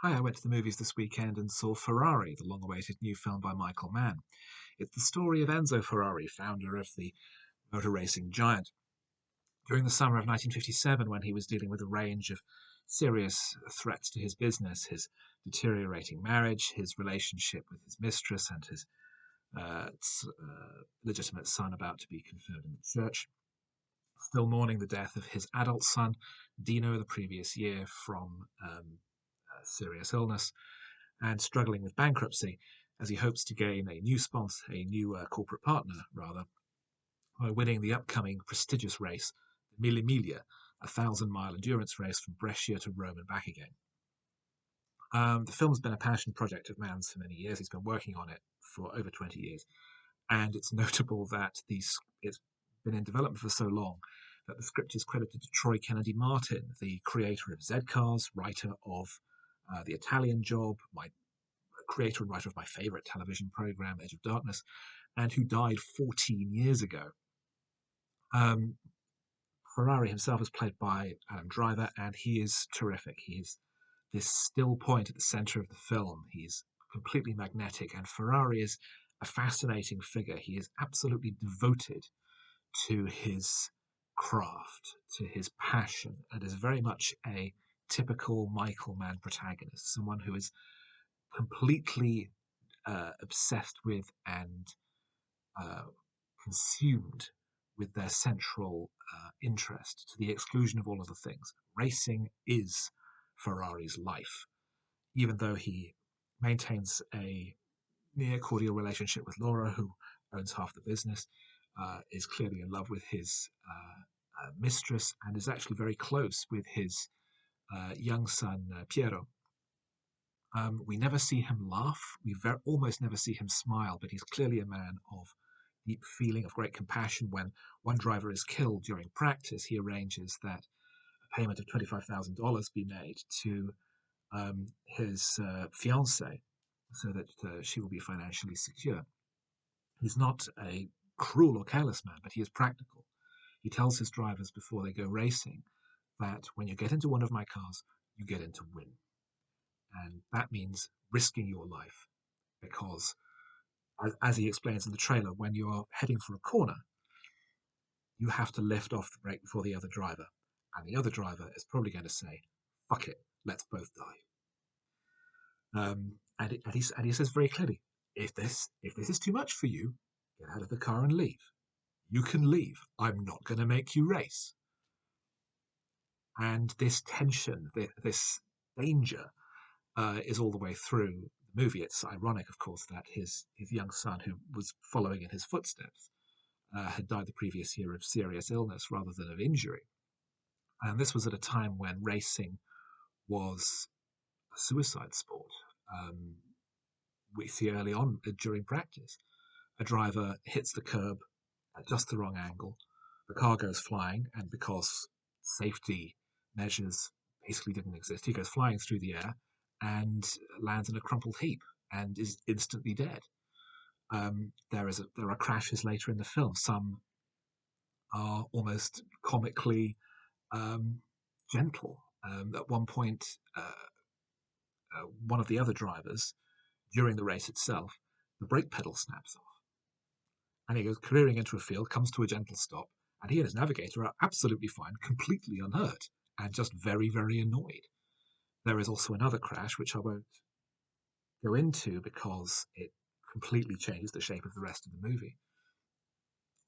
Hi, I went to the movies this weekend and saw Ferrari, the long awaited new film by Michael Mann. It's the story of Enzo Ferrari, founder of the motor racing giant. During the summer of 1957, when he was dealing with a range of serious threats to his business, his deteriorating marriage, his relationship with his mistress, and his legitimate son about to be confirmed in the church, still mourning the death of his adult son, Dino, the previous year from serious illness, and struggling with bankruptcy as he hopes to gain a new sponsor, a new corporate partner, rather, by winning the upcoming prestigious race, the Mille Miglia, a 1,000-mile endurance race from Brescia to Rome and back again. The film's been a passion project of Mann's for many years. He's been working on it for over 20 years. And it's notable that it's been in development for so long that the script is credited to Troy Kennedy Martin, the creator of Z Cars, writer of The Italian Job, my creator and writer of my favorite television program, Edge of Darkness, and who died 14 years ago. Ferrari himself is played by Adam Driver, and he is terrific. He is this still point at the center of the film. He's completely magnetic, and Ferrari is a fascinating figure. He is absolutely devoted to his craft, to his passion, and is very much a typical Michael Mann protagonist, someone who is completely obsessed with and uh, consumed with their central interest to the exclusion of all other things. Racing is Ferrari's life, even though he maintains a near cordial relationship with Laura, who owns half the business, is clearly in love with his mistress, and is actually very close with his young son, Piero. We never see him laugh. Almost never see him smile, but he's clearly a man of deep feeling, of great compassion. When one driver is killed during practice, he arranges that a payment of $25,000 be made to his fiancée so that she will be financially secure. He's not a cruel or careless man, but he is practical. He tells his drivers before they go racing that when you get into one of my cars, you get in to win. And that means risking your life because, as he explains in the trailer, when you're heading for a corner, you have to lift off the brake before the other driver. And the other driver is probably going to say, fuck it, let's both die. And he says very clearly, if this is too much for you, get out of the car and leave. You can leave. I'm not going to make you race. And this tension, this danger, is all the way through the movie. It's ironic, of course, that his young son, who was following in his footsteps, had died the previous year of serious illness rather than of injury. And this was at a time when racing was a suicide sport. We see early on during practice, a driver hits the curb at just the wrong angle. The car goes flying, and because safety measures basically didn't exist, he goes flying through the air and lands in a crumpled heap and is instantly dead. There are crashes later in the film. Some are almost comically gentle. At one point, one of the other drivers, during the race itself, the brake pedal snaps off. And he goes careering into a field, comes to a gentle stop, and he and his navigator are absolutely fine, completely unhurt, and just very, very annoyed. There is also another crash, which I won't go into because it completely changes the shape of the rest of the movie,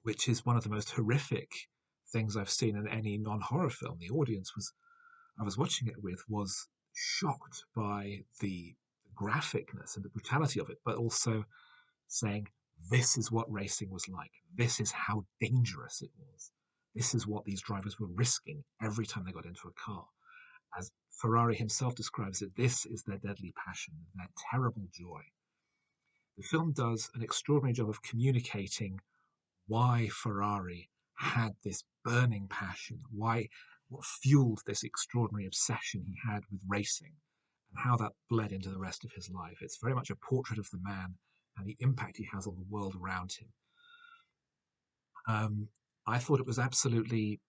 which is one of the most horrific things I've seen in any non-horror film. The audience I was watching it with was shocked by the graphicness and the brutality of it, but also saying, this is what racing was like. This is how dangerous it was. This is what these drivers were risking every time they got into a car. As Ferrari himself describes it, this is their deadly passion, their terrible joy. The film does an extraordinary job of communicating why Ferrari had this burning passion, what fueled this extraordinary obsession he had with racing, and how that bled into the rest of his life. It's very much a portrait of the man and the impact he has on the world around him. I thought it was absolutely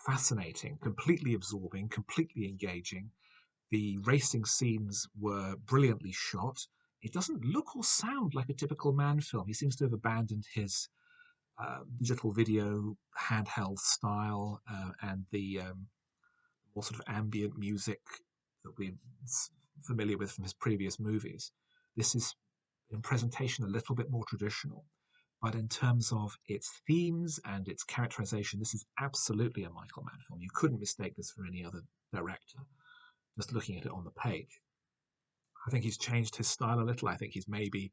fascinating, completely absorbing, completely engaging. The racing scenes were brilliantly shot. It doesn't look or sound like a typical Mann film. He seems to have abandoned his digital video handheld style and the more sort of ambient music that we're familiar with from his previous movies. This is, in presentation, a little bit more traditional. But in terms of its themes and its characterization, this is absolutely a Michael Mann film. You couldn't mistake this for any other director, just looking at it on the page. I think he's changed his style a little. I think he's maybe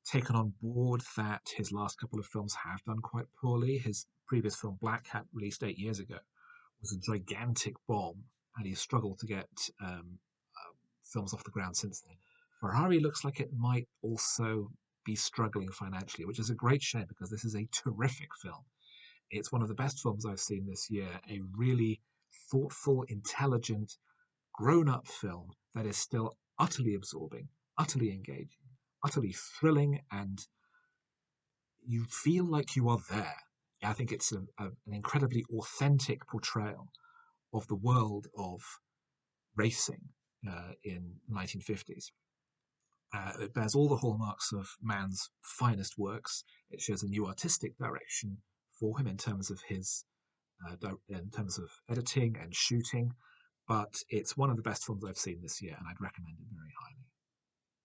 taken on board that his last couple of films have done quite poorly. His previous film, Black Cat, released 8 years ago, was a gigantic bomb, and he's struggled to get films off the ground since then. Ferrari looks like it might also be struggling financially, which is a great shame because this is a terrific film. It's one of the best films I've seen this year, a really thoughtful, intelligent, grown up film that is still utterly absorbing, utterly engaging, utterly thrilling, and you feel like you are there. I think it's an incredibly authentic portrayal of the world of racing in the 1950s. It bears all the hallmarks of Mann's finest works. It shows a new artistic direction for him in terms of editing and shooting. But it's one of the best films I've seen this year, and I'd recommend it very highly.